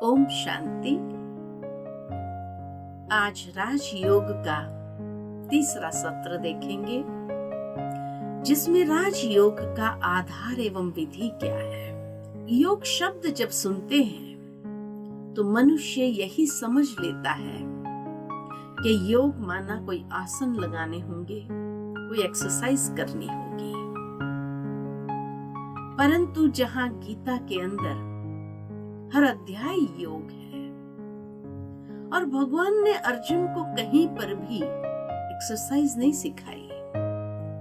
ओम शांति। आज राजयोग का तीसरा सत्र देखेंगे, जिसमें राजयोग का आधार एवं विधि क्या है। योग शब्द जब सुनते हैं तो मनुष्य यही समझ लेता है कि योग माना कोई आसन लगाने होंगे, कोई एक्सरसाइज करनी होगी। परंतु जहां गीता के अंदर हर अध्याय योग है और भगवान ने अर्जुन को कहीं पर भी एक्सरसाइज नहीं सिखाई,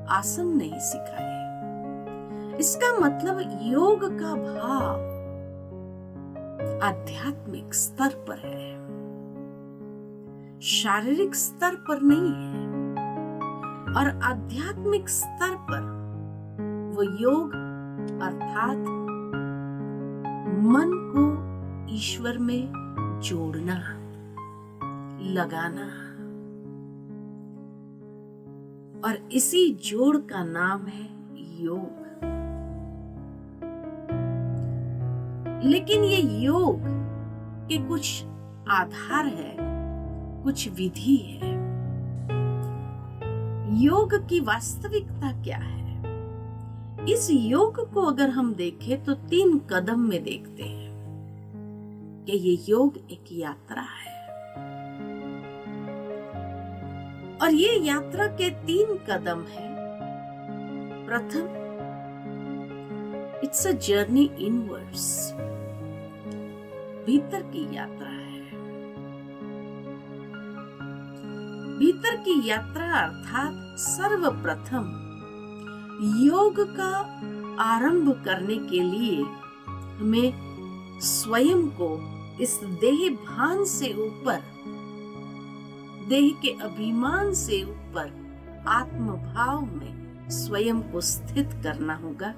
आसन नहीं सिखाए। इसका मतलब योग का भाव आध्यात्मिक स्तर पर है, शारीरिक स्तर पर नहीं है। और आध्यात्मिक स्तर पर वो योग अर्थात मन को ईश्वर में जोड़ना, लगाना, और इसी जोड़ का नाम है योग। लेकिन ये योग के कुछ आधार है, कुछ विधि है। योग की वास्तविकता क्या है? इस योग को अगर हम देखें तो 3 कदम में देखते हैं कि ये योग एक यात्रा है। और ये यात्रा के 3 कदम है। प्रथम, इट्स अ जर्नी इनवर्ड्स, भीतर की यात्रा है। भीतर की यात्रा अर्थात सर्वप्रथम योग का आरंभ करने के लिए हमें स्वयं को इस देह भान से ऊपर, देह के अभिमान से ऊपर आत्म भाव में स्वयं को स्थित करना होगा।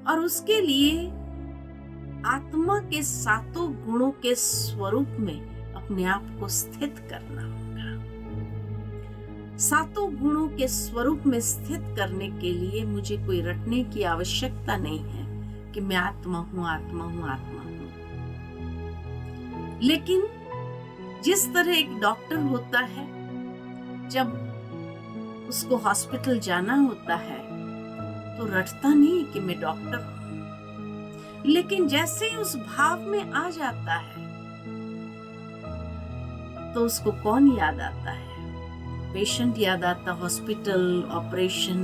और उसके लिए आत्मा के 7 गुणों के स्वरूप में अपने आप को स्थित करना होगा। 7 गुणों के स्वरूप में स्थित करने के लिए मुझे कोई रटने की आवश्यकता नहीं है कि मैं आत्मा हूं, आत्मा हूं, आत्मा हूं। लेकिन जिस तरह एक डॉक्टर होता है, जब उसको हॉस्पिटल जाना होता है तो रटता नहीं कि मैं डॉक्टर हूं। लेकिन जैसे ही उस भाव में आ जाता है तो उसको कौन याद आता है? पेशेंट याद आता, हॉस्पिटल, ऑपरेशन,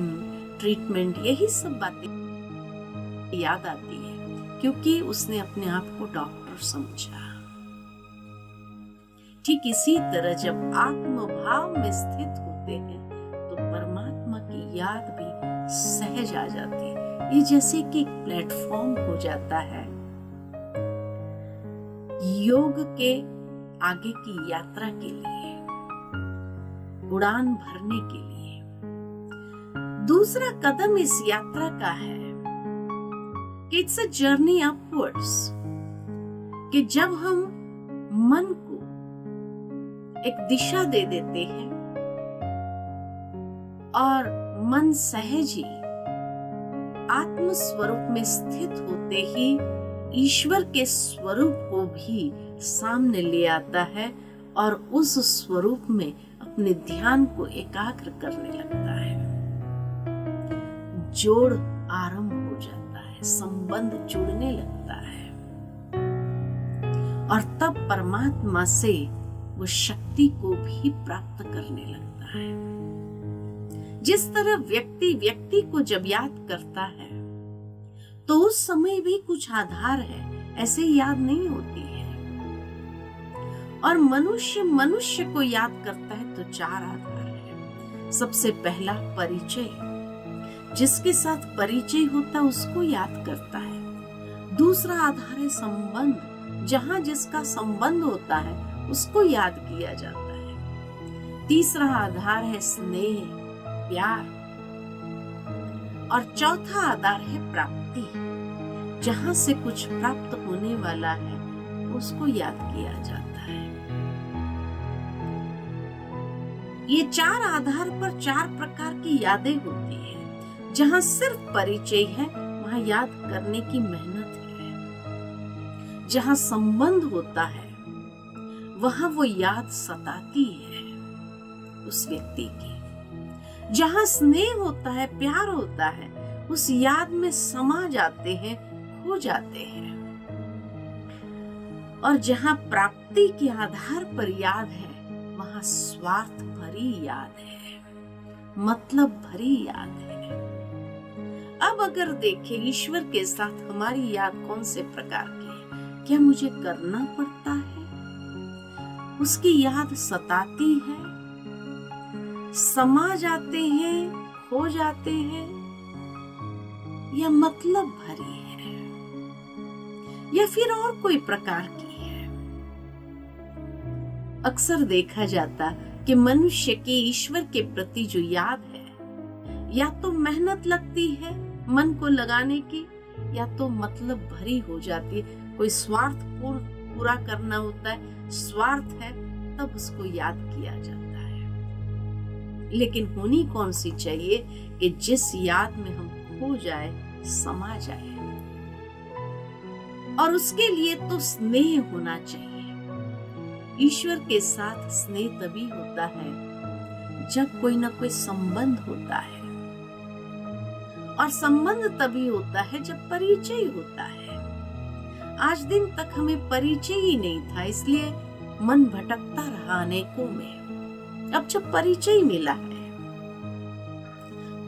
ट्रीटमेंट, यही सब बातें याद आती है, क्योंकि उसने अपने आप को डॉक्टर समझा। ठीक इसी तरह जब आत्म भाव में स्थित होते हैं तो परमात्मा की याद भी सहज आ जाती है। ये जैसे कि एक प्लेटफॉर्म हो जाता है योग के आगे की यात्रा के लिए, उड़ान भरने के लिए। दूसरा कदम इस यात्रा का है कि इट्स अ जर्नी अपवर्ड्स, कि जब हम मन को एक दिशा दे देते हैं और मन सहज ही आत्म स्वरूप में स्थित होते ही ईश्वर के स्वरूप को भी सामने ले आता है और उस स्वरूप में अपने ध्यान को एकाग्र करने लगता है। जोड़ आरंभ हो जाता है, संबंध जुड़ने लगता है और तब परमात्मा से वो शक्ति को भी प्राप्त करने लगता है। जिस तरह व्यक्ति व्यक्ति को जब याद करता है तो उस समय भी कुछ आधार है, ऐसे याद नहीं होती है। और मनुष्य मनुष्य को याद करता है तो 4 आधार है। सबसे पहला परिचय, जिसके साथ परिचय होता उसको याद करता है। दूसरा आधार है संबंध, जहां जिसका संबंध होता है उसको याद किया जाता है। तीसरा आधार है स्नेह, प्यार। और चौथा आधार है प्राप्ति, जहां से कुछ प्राप्त होने वाला है उसको याद किया जाता है। ये 4 आधार पर 4 प्रकार की यादें होती है। जहां सिर्फ परिचय है वहां याद करने की मेहनत है। जहां संबंध होता है वहां वो याद सताती है उस व्यक्ति की। जहां स्नेह होता है, प्यार होता है, उस याद में समा जाते हैं, खो जाते हैं। और जहां प्राप्ति के आधार पर याद है वहां स्वार्थ भरी याद है, मतलब भरी याद है। अब अगर देखें ईश्वर के साथ हमारी याद कौन से प्रकार की है, क्या मुझे करना पड़ता है, उसकी याद सताती है, समा जाते हैं, खो जाते हैं, या मतलब भरी है, या फिर और कोई प्रकार की है। अक्सर देखा जाता कि मनुष्य की ईश्वर के प्रति जो याद है, या तो मेहनत लगती है मन को लगाने की, या तो मतलब भरी हो जाती है। कोई स्वार्थ पूरा करना होता है, स्वार्थ है, तब उसको याद किया जाता है। लेकिन होनी कौन सी चाहिए कि जिस याद में हम खो जाए, समा जाए। और उसके लिए तो स्नेह होना चाहिए। ईश्वर के साथ स्नेह तभी होता है जब कोई ना कोई संबंध होता है, और संबंध तभी होता है जब परिचय होता है। आज दिन तक हमें परिचय ही नहीं था, इसलिए मन भटकता रहा अनेकों में। अब जब परिचय मिला है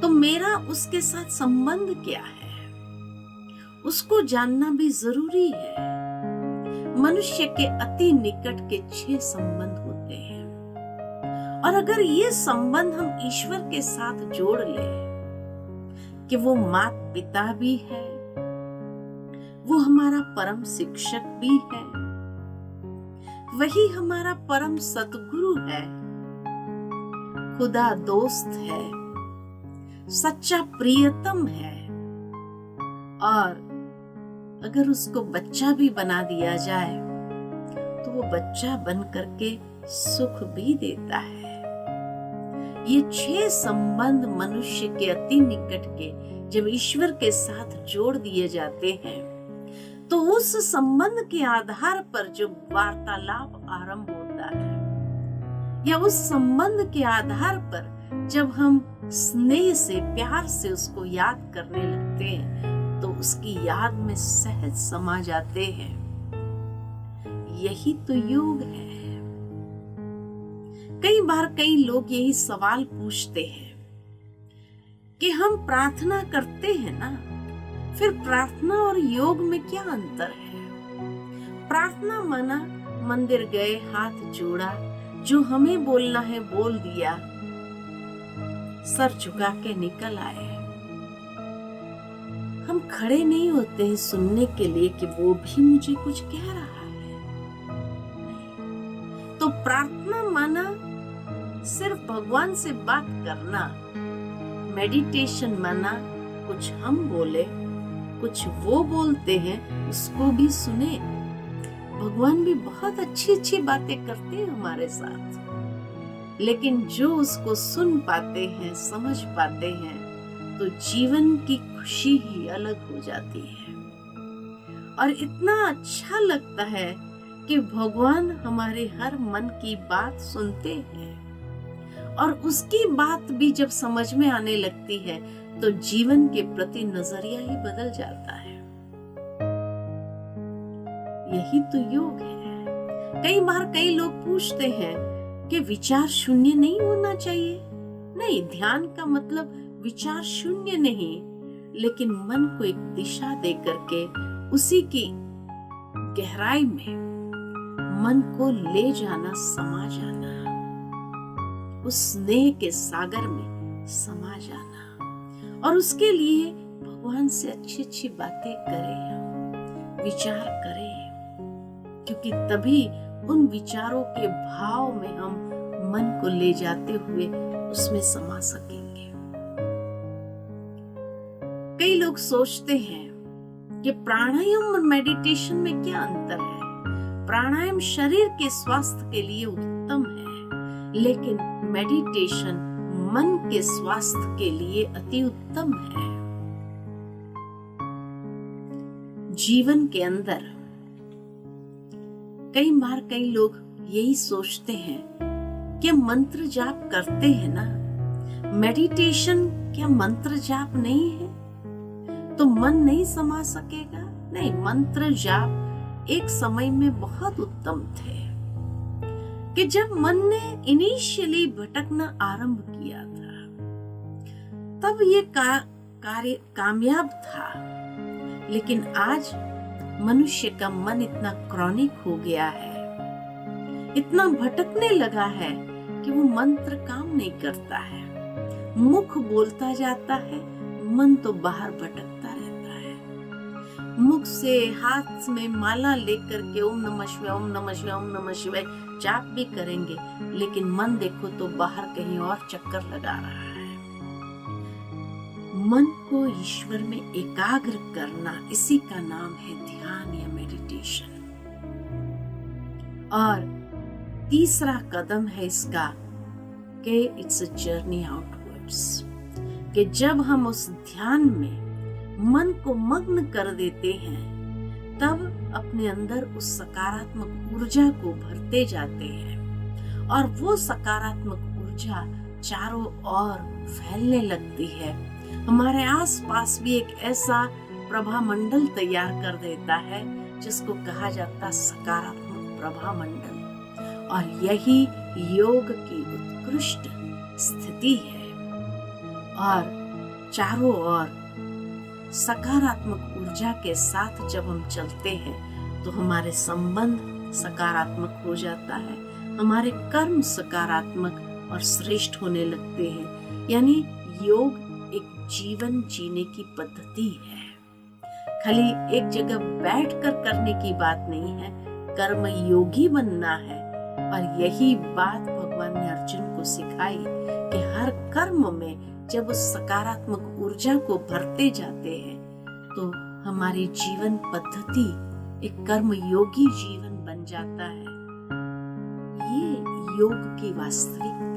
तो मेरा उसके साथ संबंध क्या है, उसको जानना भी जरूरी है। मनुष्य के अति निकट के 6 संबंध होते हैं, और अगर ये संबंध हम ईश्वर के साथ जोड़ ले कि वो माता पिता भी है, वो हमारा परम शिक्षक भी है, वही हमारा परम सतगुरु है, खुदा दोस्त है, सच्चा प्रियतम है, और अगर उसको बच्चा भी बना दिया जाए तो वो बच्चा बन करके सुख भी देता है। ये 6 संबंध मनुष्य के अति निकट के जब ईश्वर के साथ जोड़ दिए जाते हैं तो उस संबंध के आधार पर जो वार्तालाप आरंभ होता है, या उस संबंध के आधार पर जब हम स्नेह से, प्यार से उसको याद करने लगते हैं तो उसकी याद में सहज समा जाते हैं। यही तो योग है। कई बार कई लोग यही सवाल पूछते हैं कि हम प्रार्थना करते हैं ना, फिर प्रार्थना और योग में क्या अंतर है? प्रार्थना माना मंदिर गए, हाथ जोड़ा, जो हमें बोलना है बोल दिया, सर झुका के निकल आए। हम खड़े नहीं होते हैं सुनने के लिए कि वो भी मुझे कुछ कह रहा है। तो प्रार्थना माना सिर्फ भगवान से बात करना, मेडिटेशन माना कुछ हम बोले, कुछ वो बोलते हैं, उसको भी सुने। भगवान भी बहुत अच्छी अच्छी बातें करते हैं हमारे साथ, लेकिन जो उसको सुन पाते हैं, समझ पाते हैं, तो जीवन की खुशी ही अलग हो जाती है। और इतना अच्छा लगता है कि भगवान हमारे हर मन की बात सुनते हैं, और उसकी बात भी जब समझ में आने लगती है तो जीवन के प्रति नजरिया ही बदल जाता है। यही तो योग है। कई बार कई लोग पूछते हैं कि विचार शून्य नहीं होना चाहिए। नहीं, ध्यान का मतलब विचार शून्य नहीं, लेकिन मन को एक दिशा दे करके उसी की गहराई में मन को ले जाना, समा जाना, उस स्नेह के सागर में समा जाना। और उसके लिए भगवान से अच्छी अच्छी बातें करें, विचार करें, क्योंकि तभी उन विचारों के भाव में हम मन को ले जाते हुए उसमें समा सकेंगे। कई लोग सोचते हैं कि प्राणायाम और मेडिटेशन में क्या अंतर है। प्राणायाम शरीर के स्वास्थ्य के लिए उत्तम है, लेकिन मेडिटेशन मन के स्वास्थ्य के लिए अति उत्तम है। जीवन के अंदर कई बार कई लोग यही सोचते हैं कि मंत्र जाप करते हैं ना, मेडिटेशन क्या मंत्र जाप नहीं है, तो मन नहीं समा सकेगा? नहीं, मंत्र जाप एक समय में बहुत उत्तम थे कि जब मन ने इनिशियली भटकना आरंभ किया था तब ये कार्य कामयाब था। लेकिन आज मनुष्य का मन इतना क्रॉनिक हो गया है, इतना भटकने लगा है कि वो मंत्र काम नहीं करता है। मुख बोलता जाता है, मन तो बाहर भटकता रहता है। मुख से हाथ में माला लेकर के ओम नमः शिवाय, ओम नमः शिवाय, ओम नमः शिवाय जाप भी करेंगे, लेकिन मन देखो तो बाहर कहीं और चक्कर लगा रहा है। मन को ईश्वर में एकाग्र करना, इसी का नाम है ध्यान या मेडिटेशन। और तीसरा कदम है इसका कि इट्स अ जर्नी आउटवर्ड्स, कि जब हम उस ध्यान में मन को मग्न कर देते हैं तब अपने अंदर उस सकारात्मक ऊर्जा को भरते जाते हैं और वो सकारात्मक ऊर्जा चारों ओर फैलने लगती है। हमारे आसपास भी एक ऐसा प्रभा मंडल तैयार कर देता है जिसको कहा जाता सकारात्मक प्रभा मंडल। और यही योग की उत्कृष्ट स्थिति है। और चारों ओर सकारात्मक ऊर्जा के साथ जब हम चलते हैं तो हमारे संबंध सकारात्मक हो जाता है, हमारे कर्म सकारात्मक और श्रेष्ठ होने लगते हैं। यानी योग एक जीवन जीने की पद्धति है, खाली एक जगह बैठकर करने की बात नहीं है, कर्म योगी बनना है। और यही बात भगवान ने अर्जुन को सिखाई कि हर कर्म में जब उस सकारात्मक ऊर्जा को भरते जाते हैं तो हमारी जीवन पद्धति एक कर्म योगी जीवन बन जाता है। ये योग की वास्तविकता